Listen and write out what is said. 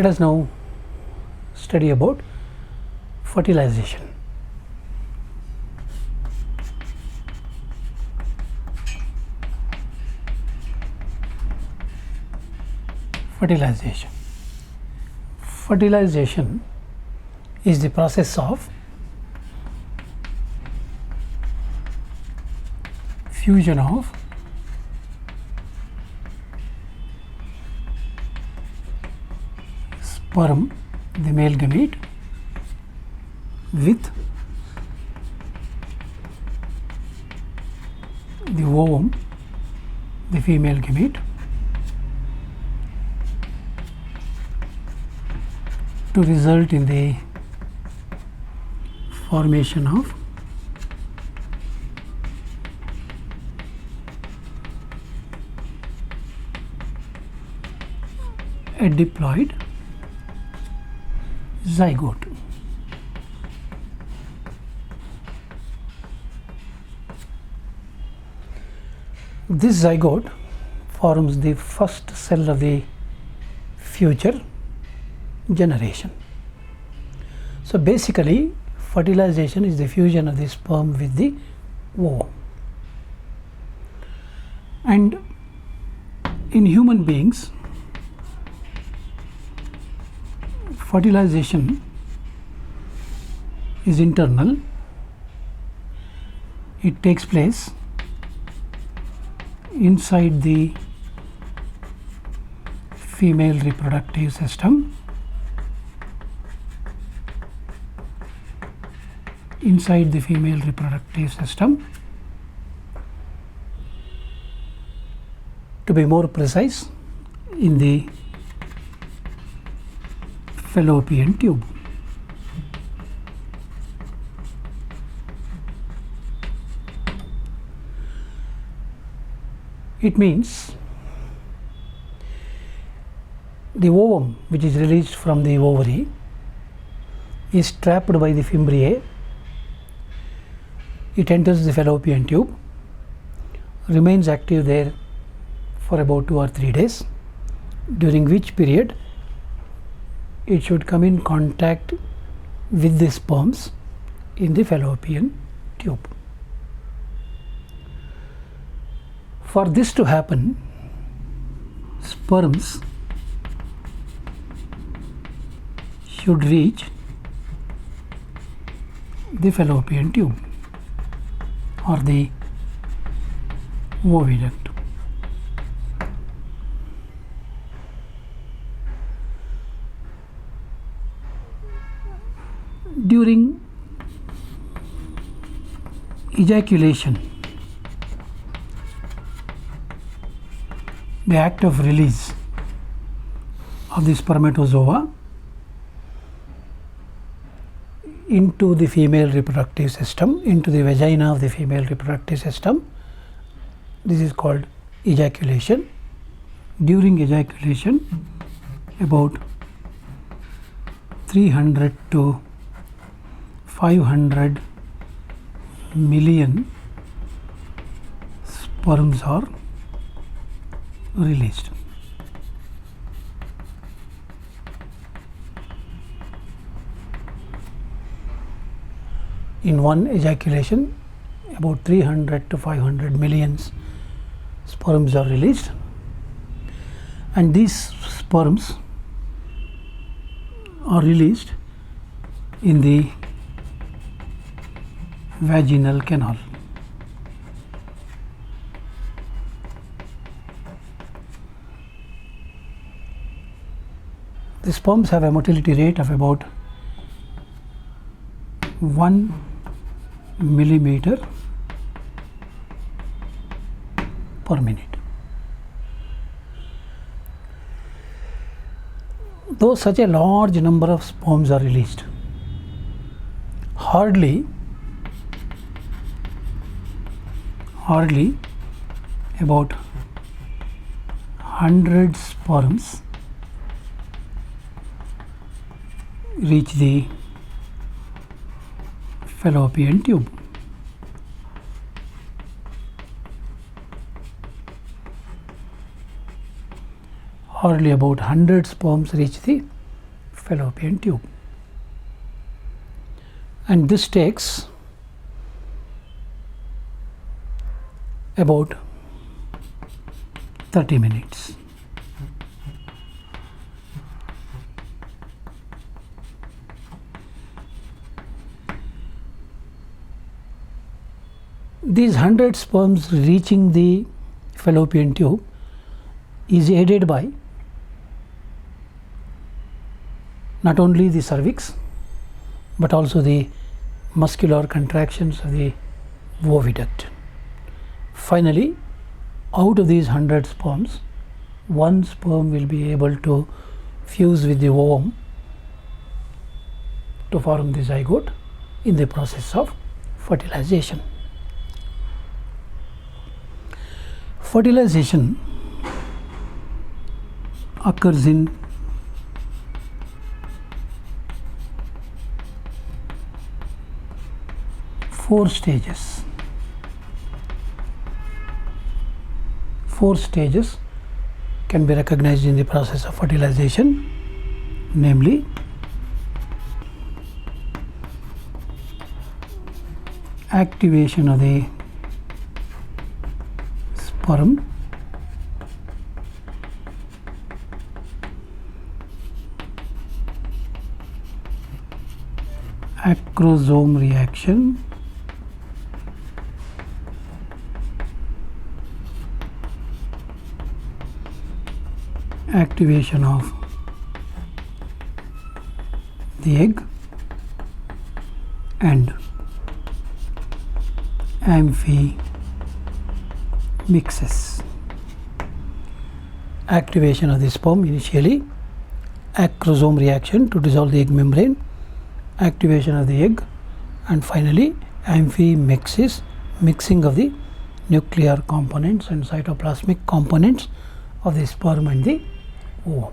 Let us now study about fertilization. Fertilization. Fertilization is the process of fusion of sperm, the male gamete, with the ovum, the female gamete, to result in the formation of a diploid zygote. This zygote forms the first cell of the future generation. So basically, fertilization is the fusion of the sperm with the ovum. And in human beings, fertilization is internal. It takes place inside the female reproductive system. Inside the female reproductive system, to be more precise, in the fallopian tube. It means the ovum, which is released from the ovary, is trapped by the fimbriae. It enters the fallopian tube, remains active there for about 2 or 3 days, during which period it should come in contact with the sperms in the fallopian tube. For this to happen, sperms should reach the fallopian tube or the oviduct. During ejaculation, the act of release of the spermatozoa into the female reproductive system, into the vagina of the female reproductive system, this is called ejaculation. During ejaculation, about 300 to 500 million sperms are released. In one ejaculation, about 300 to 500 million sperms are released, and these sperms are released in the vaginal canal. The sperms have a motility rate of about 1 millimeter per minute. Though such a large number of sperms are released, hardly about 100 sperms reach the fallopian tube. Hardly about 100 sperms reach the fallopian tube, and this takes about 30 minutes. These 100 sperms reaching the fallopian tube is aided by not only the cervix but also the muscular contractions of the oviduct. Finally, out of these 100 sperms, one sperm will be able to fuse with the ovum to form the zygote in the process of fertilization. Fertilization occurs in four stages. Four stages can be recognized in the process of fertilization, namely activation of the sperm, acrosome reaction, activation of the egg, and amphimixis. Activation of the sperm initially, acrosome reaction to dissolve the egg membrane, activation of the egg, and finally amphimixis, mixing of the nuclear components and cytoplasmic components of the sperm and the ovum.